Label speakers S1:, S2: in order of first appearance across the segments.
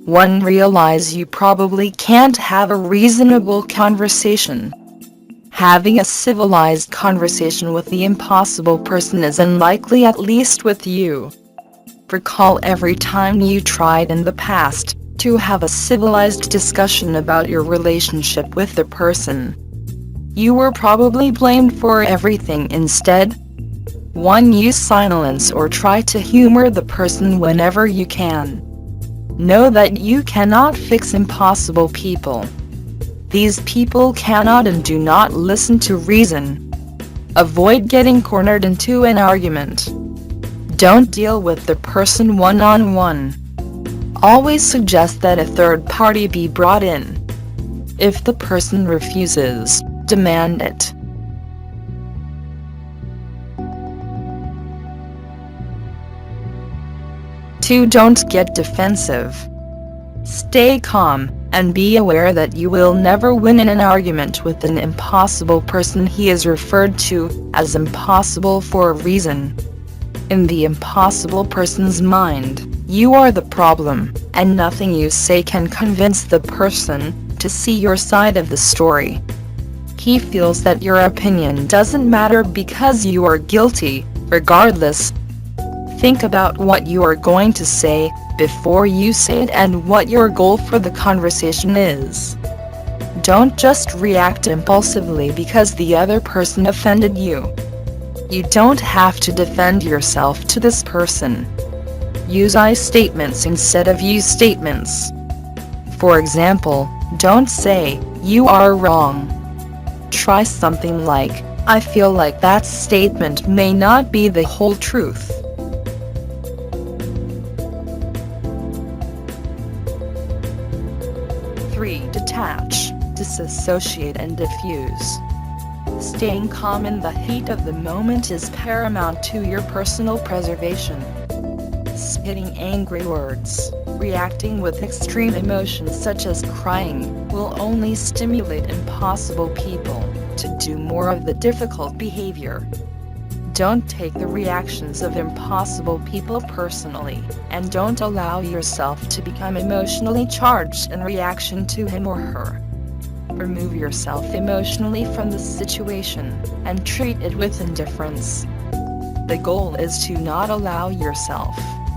S1: 1. Realize you probably can't have a reasonable conversation. Having a civilized conversation with the impossible person is unlikely, at least with you. Recall every time you tried in the past to have a civilized discussion about your relationship with the person. You were probably blamed for everything instead. 1. Use silence or try to humor the person whenever you can. Know that you cannot fix impossible people. These people cannot and do not listen to reason. Avoid getting cornered into an argument. Don't deal with the person one-on-one. Always suggest that a third party be brought in. If the person refuses, demand it. Two. Don't get defensive. Stay calm, and be aware that you will never win in an argument with an impossible person. He is referred to as impossible for a reason. In the impossible person's mind, you are the problem, and nothing you say can convince the person to see your side of the story. He feels that your opinion doesn't matter because you are guilty, regardless. Think about what you are going to say before you say it and what your goal for the conversation is. Don't just react impulsively because the other person offended you. You don't have to defend yourself to this person. Use I statements instead of you statements. For example, don't say, "You are wrong." Try something like, "I feel like that statement may not be the whole truth." 3. Detach, disassociate and diffuse. Staying calm in the heat of the moment is paramount to your personal preservation. Spitting angry words, reacting with extreme emotions such as crying, will only stimulate impossible people to do more of the difficult behavior. Don't take the reactions of impossible people personally, and don't allow yourself to become emotionally charged in reaction to him or her. Remove yourself emotionally from the situation, and treat it with indifference. The goal is to not allow yourself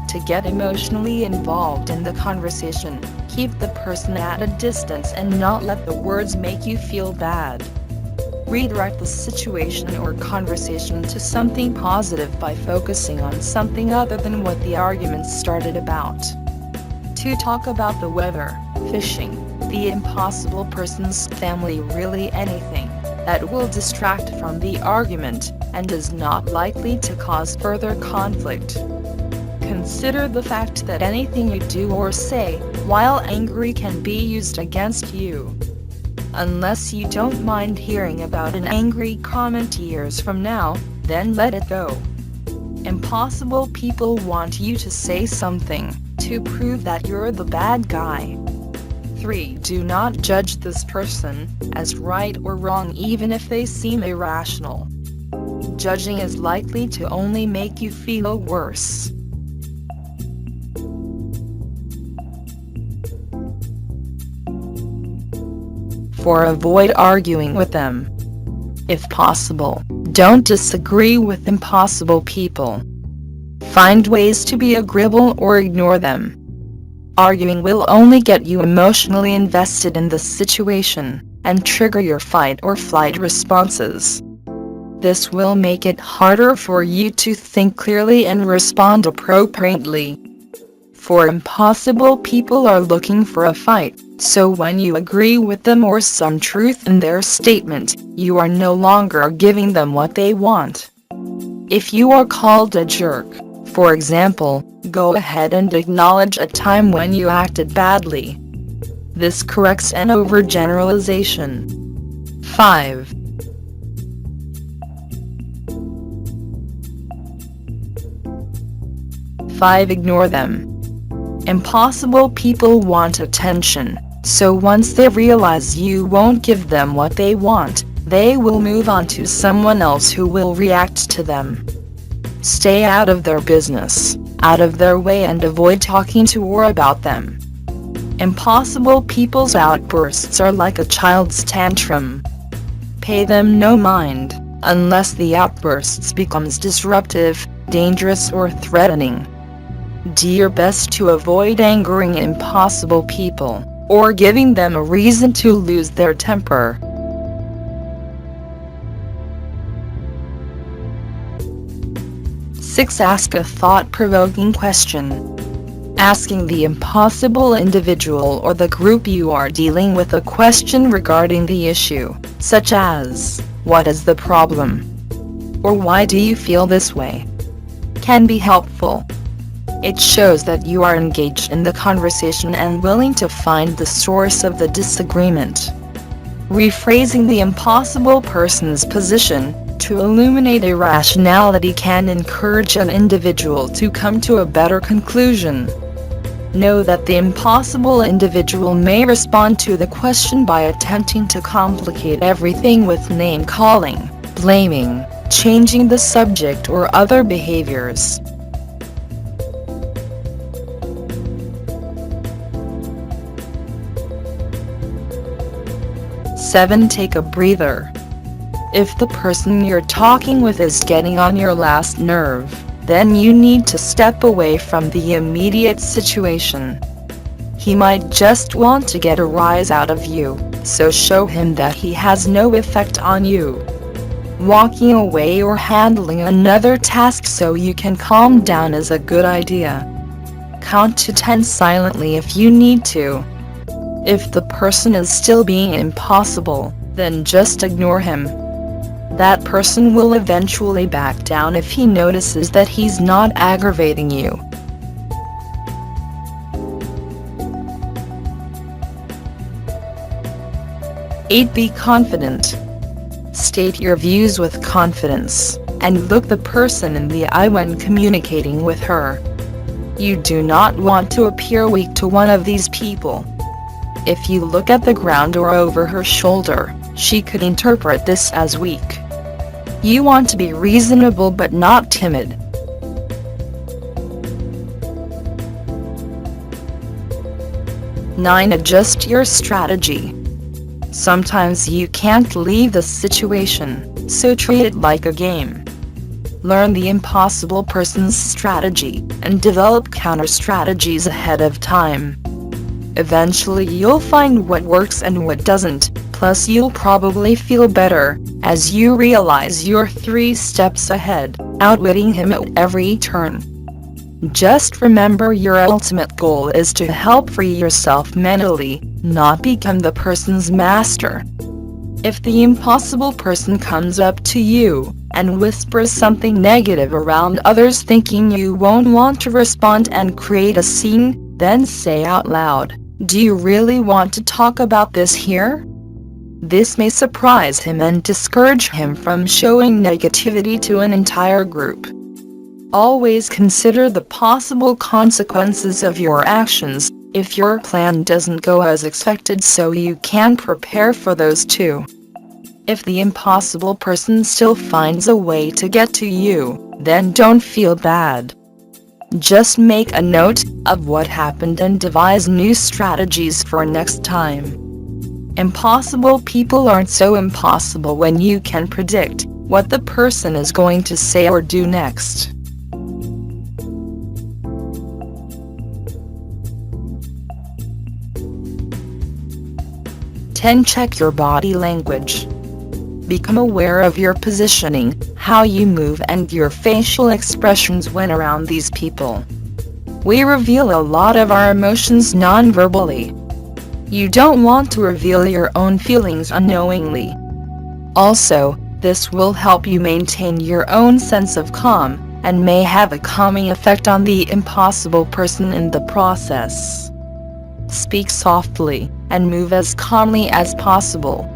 S1: to get emotionally involved in the conversation. Keep the person at a distance and not let the words make you feel bad. Redirect the situation or conversation to something positive by focusing on something other than what the argument started about. 2. Talk about the weather, fishing, the impossible person's family, really anything that will distract from the argument and is not likely to cause further conflict. Consider the fact that anything you do or say while angry can be used against you. Unless you don't mind hearing about an angry comment years from now, then let it go. Impossible people want you to say something to prove that you're the bad guy. 3. Do not judge this person as right or wrong even if they seem irrational. Judging is likely to only make you feel worse. 4. Avoid arguing with them. If possible, don't disagree with impossible people. Find ways to be agreeable or ignore them. Arguing will only get you emotionally invested in the situation and trigger your fight or flight responses. This will make it harder for you to think clearly and respond appropriately. For impossible people are looking for a fight, so when you agree with them or some truth in their statement, you are no longer giving them what they want. If you are called a jerk, for example, go ahead and acknowledge a time when you acted badly. This corrects an overgeneralization. 5. Ignore them. Impossible people want attention, so once they realize you won't give them what they want, they will move on to someone else who will react to them. Stay out of their business, out of their way, and avoid talking to or about them. Impossible people's outbursts are like a child's tantrum. Pay them no mind, unless the outbursts becomes disruptive, dangerous or threatening. Do your best to avoid angering impossible people, or giving them a reason to lose their temper. Six. Ask a thought-provoking question. Asking the impossible individual or the group you are dealing with a question regarding the issue, such as, "What is the problem?" or "Why do you feel this way?" can be helpful. It shows that you are engaged in the conversation and willing to find the source of the disagreement. Rephrasing the impossible person's position to illuminate a rationality can encourage an individual to come to a better conclusion. Know that the impossible individual may respond to the question by attempting to complicate everything with name-calling, blaming, changing the subject or other behaviors. Seven. Take a breather. If the person you're talking with is getting on your last nerve, then you need to step away from the immediate situation. He might just want to get a rise out of you, so show him that he has no effect on you. Walking away or handling another task so you can calm down is a good idea. Count to 10 silently if you need to. If the person is still being impossible, then just ignore him. That person will eventually back down if he notices that he's not aggravating you. 8. Be confident. State your views with confidence, and look the person in the eye when communicating with her. You do not want to appear weak to one of these people. If you look at the ground or over her shoulder, she could interpret this as weak. You want to be reasonable but not timid. 9. Adjust your strategy. Sometimes you can't leave the situation, so treat it like a game. Learn the impossible person's strategy, and develop counter-strategies ahead of time. Eventually you'll find what works and what doesn't, plus you'll probably feel better, as you realize you're 3 steps ahead, outwitting him at every turn. Just remember your ultimate goal is to help free yourself mentally, not become the person's master. If the impossible person comes up to you and whispers something negative around others thinking you won't want to respond and create a scene, then say out loud, "Do you really want to talk about this here?" This may surprise him and discourage him from showing negativity to an entire group. Always consider the possible consequences of your actions if your plan doesn't go as expected, so you can prepare for those too. If the impossible person still finds a way to get to you, then don't feel bad. Just make a note of what happened and devise new strategies for next time. Impossible people aren't so impossible when you can predict what the person is going to say or do next. 10. Check your body language. Become aware of your positioning, how you move and your facial expressions when around these people. We reveal a lot of our emotions non-verbally. You don't want to reveal your own feelings unknowingly. Also, this will help you maintain your own sense of calm, and may have a calming effect on the impossible person in the process. Speak softly, and move as calmly as possible.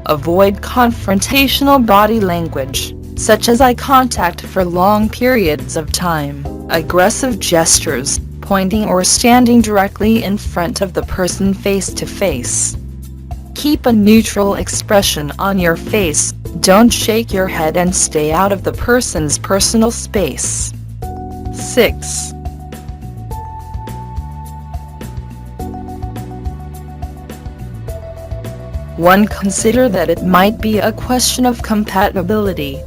S1: Avoid confrontational body language, such as eye contact for long periods of time, aggressive gestures, pointing or standing directly in front of the person face to face. Keep a neutral expression on your face, don't shake your head and stay out of the person's personal space. 6. 1. Consider that it might be a question of compatibility.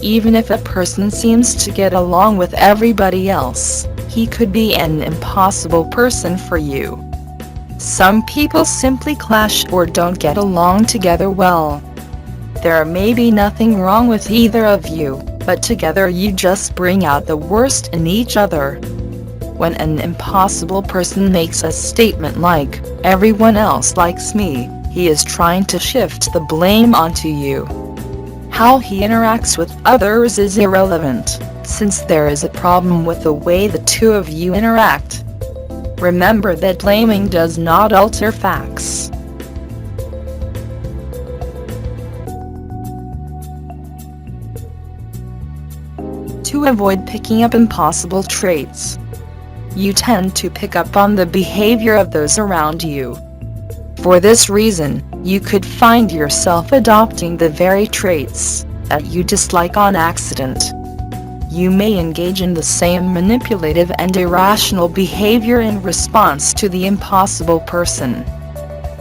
S1: Even if a person seems to get along with everybody else, he could be an impossible person for you. Some people simply clash or don't get along together well. There may be nothing wrong with either of you, but together you just bring out the worst in each other. When an impossible person makes a statement like, "Everyone else likes me," he is trying to shift the blame onto you. How he interacts with others is irrelevant, since there is a problem with the way the two of you interact. Remember that blaming does not alter facts. To avoid picking up impossible traits, you tend to pick up on the behavior of those around you. For this reason, you could find yourself adopting the very traits that you dislike on accident. You may engage in the same manipulative and irrational behavior in response to the impossible person.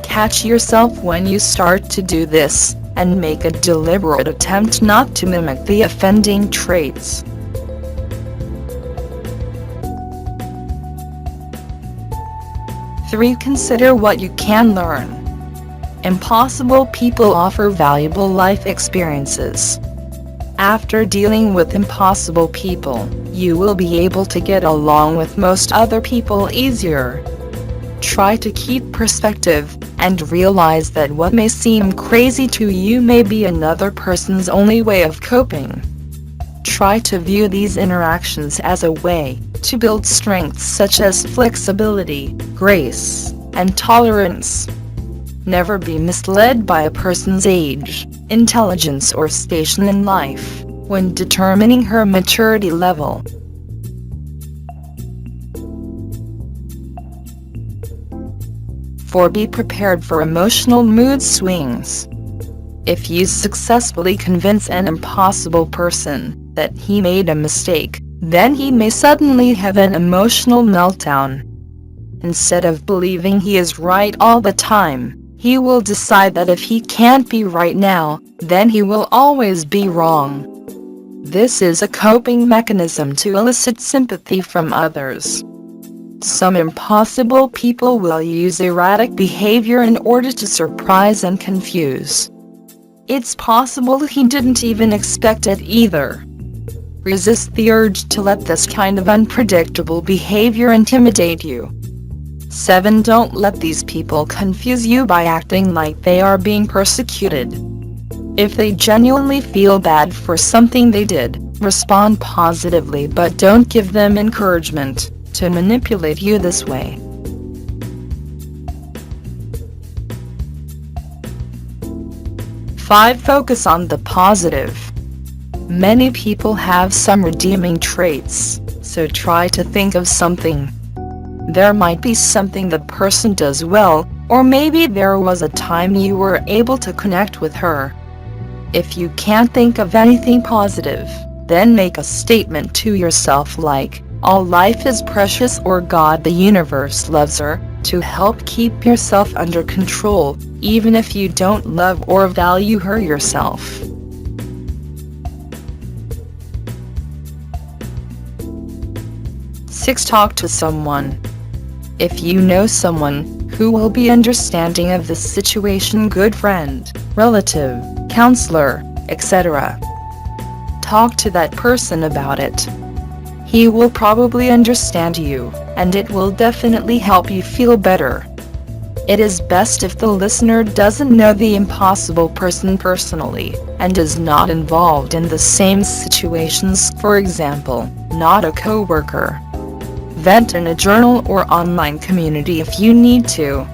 S1: Catch yourself when you start to do this, and make a deliberate attempt not to mimic the offending traits. 3. Consider what you can learn. Impossible people offer valuable life experiences. After dealing with impossible people, you will be able to get along with most other people easier. Try to keep perspective, and realize that what may seem crazy to you may be another person's only way of coping. Try to view these interactions as a way to build strengths such as flexibility, grace, and tolerance. Never be misled by a person's age, intelligence, or station in life when determining her maturity level. 4. Be prepared for emotional mood swings. If you successfully convince an impossible person that he made a mistake, then he may suddenly have an emotional meltdown. Instead of believing he is right all the time, he will decide that if he can't be right now, then he will always be wrong. This is a coping mechanism to elicit sympathy from others. Some impossible people will use erratic behavior in order to surprise and confuse. It's possible he didn't even expect it either. Resist the urge to let this kind of unpredictable behavior intimidate you. 7. Don't let these people confuse you by acting like they are being persecuted. If they genuinely feel bad for something they did, respond positively, but don't give them encouragement to manipulate you this way. 5. Focus on the positive. Many people have some redeeming traits, so try to think of something. There might be something the person does well, or maybe there was a time you were able to connect with her. If you can't think of anything positive, then make a statement to yourself like, "All life is precious," or "God the universe loves her," to help keep yourself under control, even if you don't love or value her yourself. 6. Talk to someone. If you know someone who will be understanding of the situation, good friend, relative, counselor, etc., talk to that person about it. He will probably understand you, and it will definitely help you feel better. It is best if the listener doesn't know the impossible person personally, and is not involved in the same situations, for example, not a coworker. Vent in a journal or online community if you need to.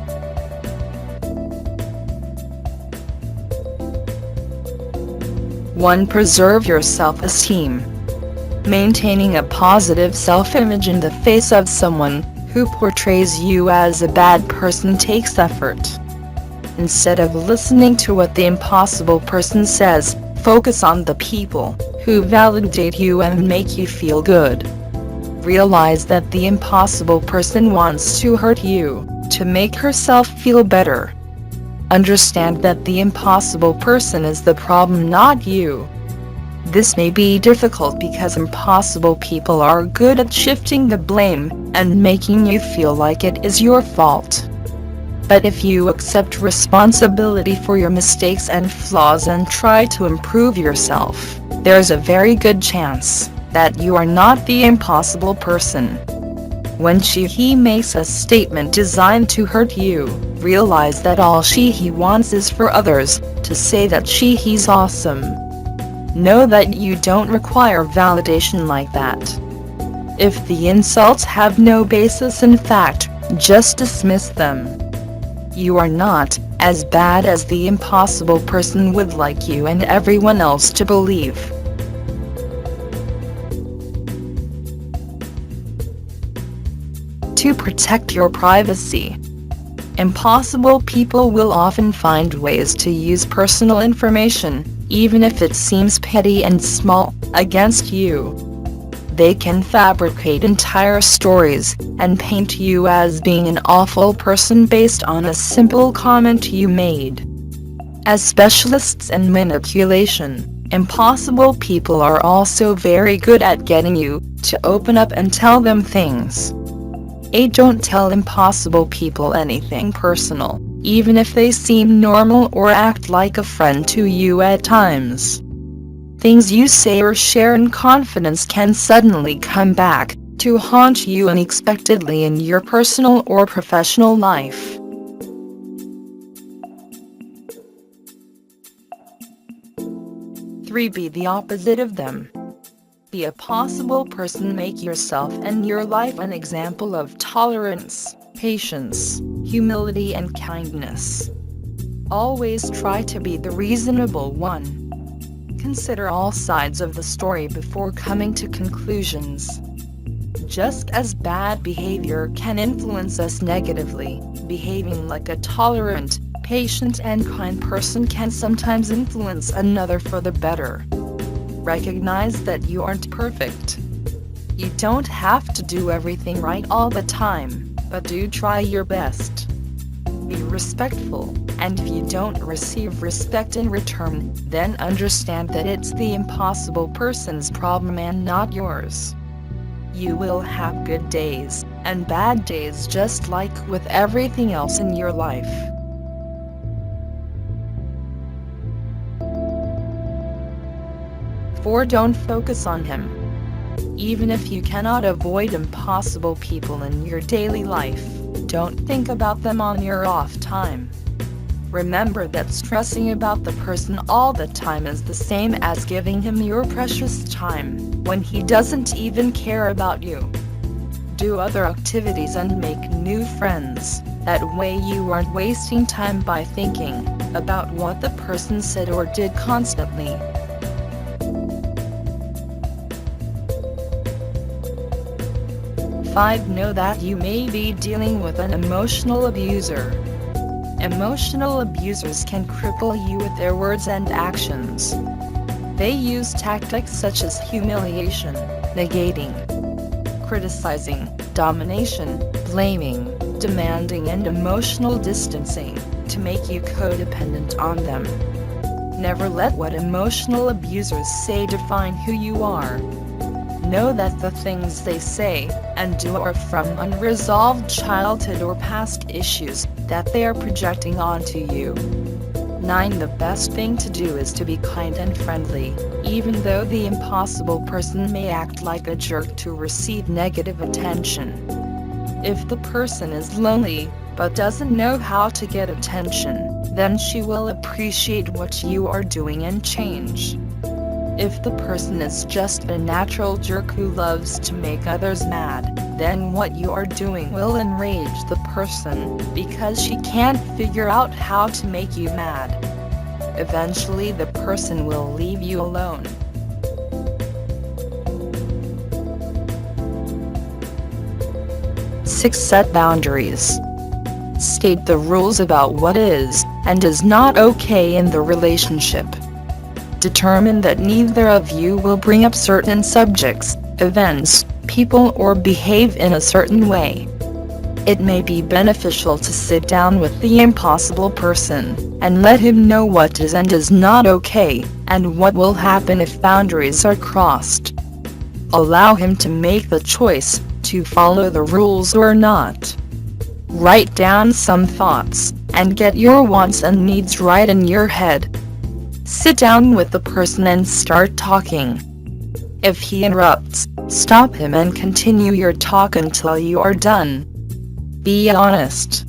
S1: 1. Preserve your self-esteem. Maintaining a positive self-image in the face of someone who portrays you as a bad person takes effort. Instead of listening to what the impossible person says, focus on the people who validate you and make you feel good. Realize that the impossible person wants to hurt you to make herself feel better. Understand that the impossible person is the problem, not you. This may be difficult because impossible people are good at shifting the blame and making you feel like it is your fault. But if you accept responsibility for your mistakes and flaws and try to improve yourself, there's a very good chance that you are not the impossible person. When he makes a statement designed to hurt you, realize that all he wants is for others to say that he's awesome. Know that you don't require validation like that. If the insults have no basis in fact, just dismiss them. You are not as bad as the impossible person would like you and everyone else to believe. To protect your privacy. Impossible people will often find ways to use personal information, even if it seems petty and small, against you. They can fabricate entire stories and paint you as being an awful person based on a simple comment you made. As specialists in manipulation, impossible people are also very good at getting you to open up and tell them things. Don't tell impossible people anything personal, even if they seem normal or act like a friend to you at times. Things you say or share in confidence can suddenly come back to haunt you unexpectedly in your personal or professional life. Be the opposite of them. Be a possible person. Make yourself and your life an example of tolerance, patience, humility and kindness. Always try to be the reasonable one. Consider all sides of the story before coming to conclusions. Just as bad behavior can influence us negatively, behaving like a tolerant, patient and kind person can sometimes influence another for the better. Recognize that you aren't perfect. You don't have to do everything right all the time, but do try your best. Be respectful, and if you don't receive respect in return, then understand that it's the impossible person's problem and not yours. You will have good days and bad days just like with everything else in your life. Don't focus on him. Even if you cannot avoid impossible people in your daily life, don't think about them on your off time. Remember that stressing about the person all the time is the same as giving him your precious time, when he doesn't even care about you. Do other activities and make new friends. That way you aren't wasting time by thinking about what the person said or did constantly. 5. Know that you may be dealing with an emotional abuser. Emotional abusers can cripple you with their words and actions. They use tactics such as humiliation, negating, criticizing, domination, blaming, demanding and emotional distancing to make you codependent on them. Never let what emotional abusers say define who you are. Know that the things they say and do are from unresolved childhood or past issues that they are projecting onto you. 9. The best thing to do is to be kind and friendly, even though the impossible person may act like a jerk to receive negative attention. If the person is lonely, but doesn't know how to get attention, then she will appreciate what you are doing and change. If the person is just a natural jerk who loves to make others mad, then what you are doing will enrage the person, because she can't figure out how to make you mad. Eventually the person will leave you alone. Set boundaries. State the rules about what is and is not okay in the relationship. Determine that neither of you will bring up certain subjects, events, people or behave in a certain way. It may be beneficial to sit down with the impossible person, and let him know what is and is not okay, and what will happen if boundaries are crossed. Allow him to make the choice, to follow the rules or not. Write down some thoughts, and get your wants and needs right in your head. Sit down with the person and start talking. If he interrupts, stop him and continue your talk until you are done. Be honest.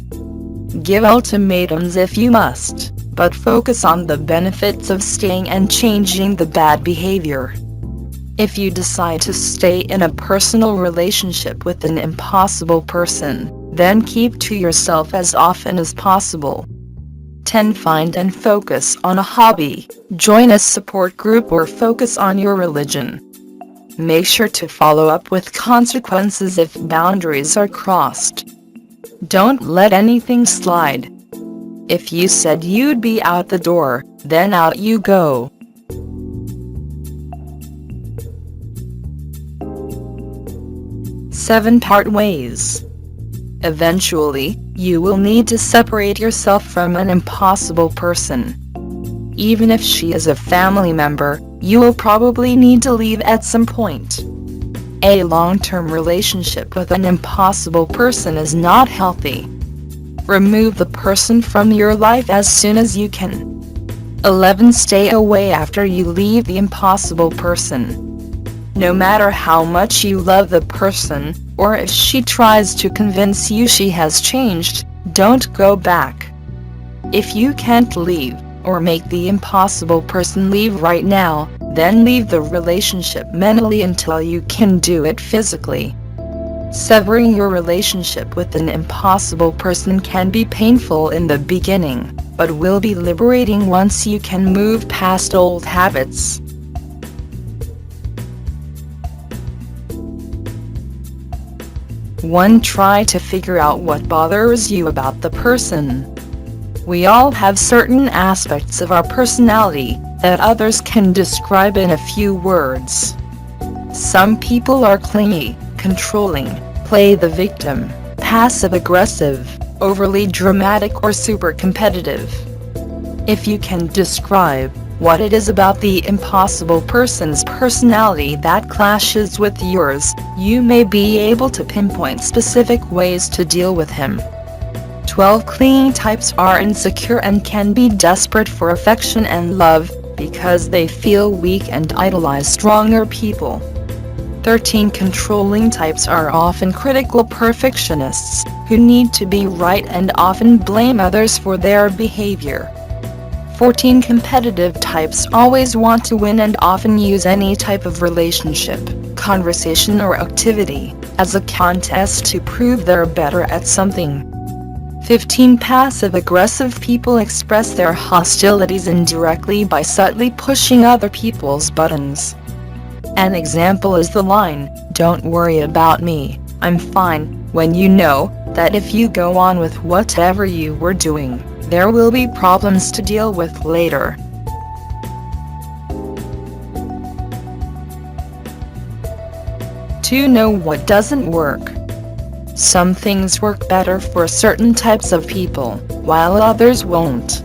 S1: Give ultimatums if you must, but focus on the benefits of staying and changing the bad behavior. If you decide to stay in a personal relationship with an impossible person, then keep to yourself as often as possible. 10. Find and focus on a hobby. Join a support group or focus on your religion. Make sure to follow up with consequences if boundaries are crossed. Don't let anything slide. If you said you'd be out the door, then out you go. Seven. Part ways. Eventually, you will need to separate yourself from an impossible person. Even if she is a family member, you will probably need to leave at some point. A long-term relationship with an impossible person is not healthy. Remove the person from your life as soon as you can. 11. Stay away after you leave the impossible person. No matter how much you love the person, or if she tries to convince you she has changed, don't go back. If you can't leave, or make the impossible person leave right now, then leave the relationship mentally until you can do it physically. Severing your relationship with an impossible person can be painful in the beginning, but will be liberating once you can move past old habits. One. Try to figure out what bothers you about the person. We all have certain aspects of our personality that others can describe in a few words. Some people are clingy, controlling, play the victim, passive-aggressive, overly dramatic, or super competitive. If you can describe what it is about the impossible person's personality that clashes with yours, you may be able to pinpoint specific ways to deal with him. 12. Clingy types are insecure and can be desperate for affection and love, because they feel weak and idolize stronger people. 13. Controlling types are often critical perfectionists, who need to be right and often blame others for their behavior. 14. Competitive types always want to win and often use any type of relationship, conversation, or activity as a contest to prove they're better at something. 15. Passive-aggressive people express their hostilities indirectly by subtly pushing other people's buttons. An example is the line, "Don't worry about me, I'm fine," when you know that if you go on with whatever you were doing, there will be problems to deal with later. To know what doesn't work. Some things work better for certain types of people, while others won't.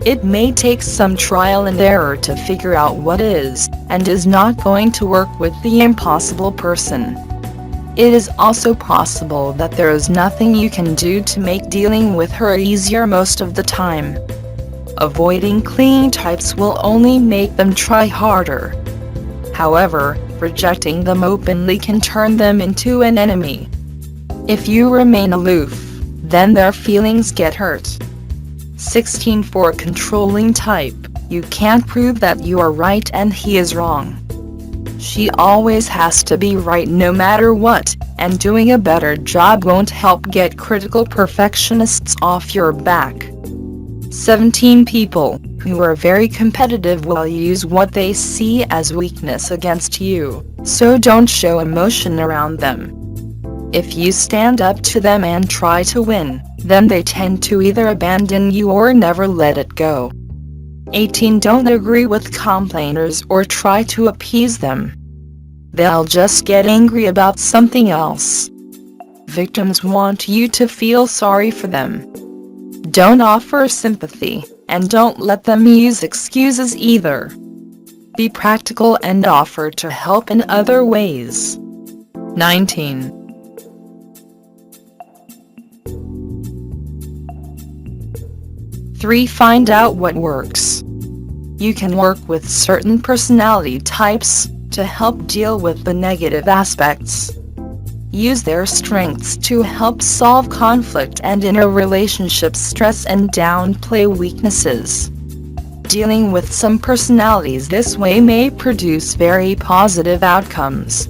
S1: It may take some trial and error to figure out what is and is not going to work with the impossible person. It is also possible that there is nothing you can do to make dealing with her easier most of the time. Avoiding clingy types will only make them try harder. However, rejecting them openly can turn them into an enemy. If you remain aloof, then their feelings get hurt. 16. For a controlling type, you can't prove that you are right and he is wrong. She always has to be right no matter what, and doing a better job won't help get critical perfectionists off your back. 17. People who are very competitive will use what they see as weakness against you, so don't show emotion around them. If you stand up to them and try to win, then they tend to either abandon you or never let it go. 18. Don't agree with complainers or try to appease them. They'll just get angry about something else. Victims want you to feel sorry for them. Don't offer sympathy, and don't let them use excuses either. Be practical and offer to help in other ways. 19. Find out what works. You can work with certain personality types to help deal with the negative aspects. Use their strengths to help solve conflict and in a relationship stress and downplay weaknesses. Dealing with some personalities this way may produce very positive outcomes.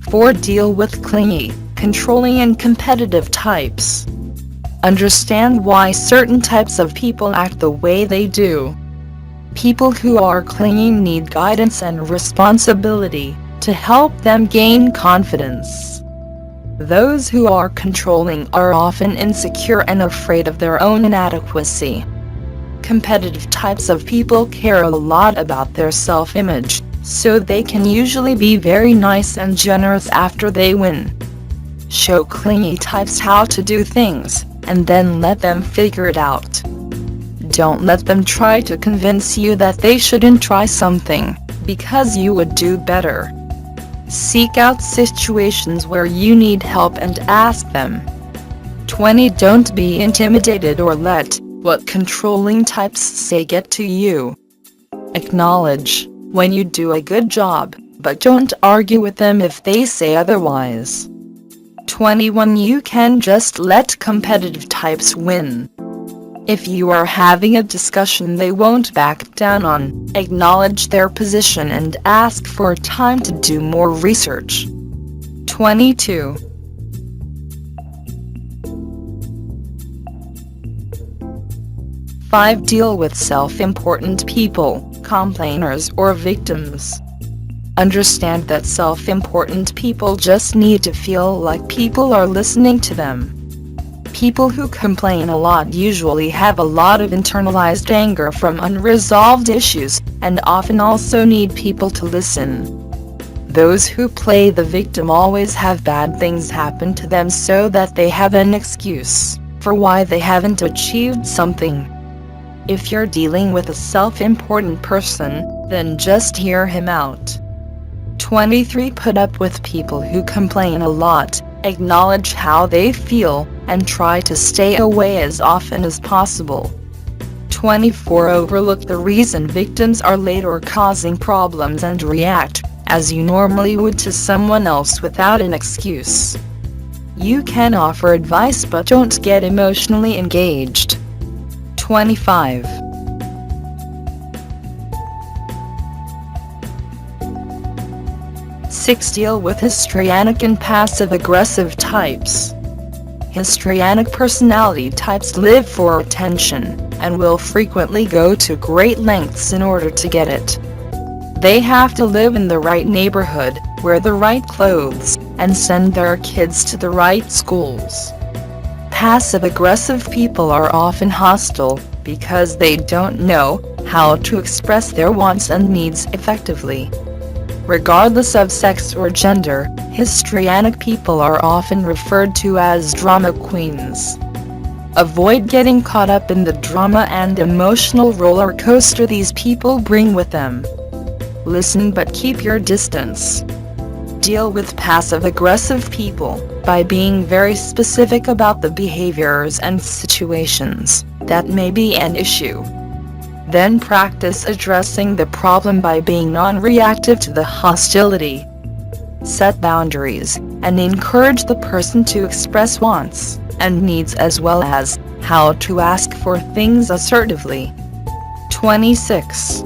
S1: 4. Deal with clingy, controlling and competitive types. Understand why certain types of people act the way they do. People who are clingy need guidance and responsibility to help them gain confidence. Those who are controlling are often insecure and afraid of their own inadequacy. Competitive types of people care a lot about their self-image, so they can usually be very nice and generous after they win. Show clingy types how to do things, and then let them figure it out. Don't let them try to convince you that they shouldn't try something, because you would do better. Seek out situations where you need help and ask them. 20. Don't be intimidated or let what controlling types say get to you. Acknowledge when you do a good job, but don't argue with them if they say otherwise. 21. You can just let competitive types win. If you are having a discussion they won't back down on, acknowledge their position and ask for time to do more research. 22. Deal with self-important people, complainers or victims. Understand that self-important people just need to feel like people are listening to them. People who complain a lot usually have a lot of internalized anger from unresolved issues, and often also need people to listen. Those who play the victim always have bad things happen to them so that they have an excuse for why they haven't achieved something. If you're dealing with a self-important person, then just hear him out. 23. Put up with people who complain a lot, acknowledge how they feel, and try to stay away as often as possible. 24. Overlook the reason victims are late or causing problems and react as you normally would to someone else without an excuse. You can offer advice but don't get emotionally engaged. 25. Deal with histrionic and passive-aggressive types. Histrionic personality types live for attention, and will frequently go to great lengths in order to get it. They have to live in the right neighborhood, wear the right clothes, and send their kids to the right schools. Passive-aggressive people are often hostile, because they don't know how to express their wants and needs effectively. Regardless of sex or gender, histrionic people are often referred to as drama queens. Avoid getting caught up in the drama and emotional roller coaster these people bring with them. Listen but keep your distance. Deal with passive-aggressive people by being very specific about the behaviors and situations that may be an issue. Then practice addressing the problem by being non-reactive to the hostility. Set boundaries, and encourage the person to express wants and needs as well as how to ask for things assertively. 26.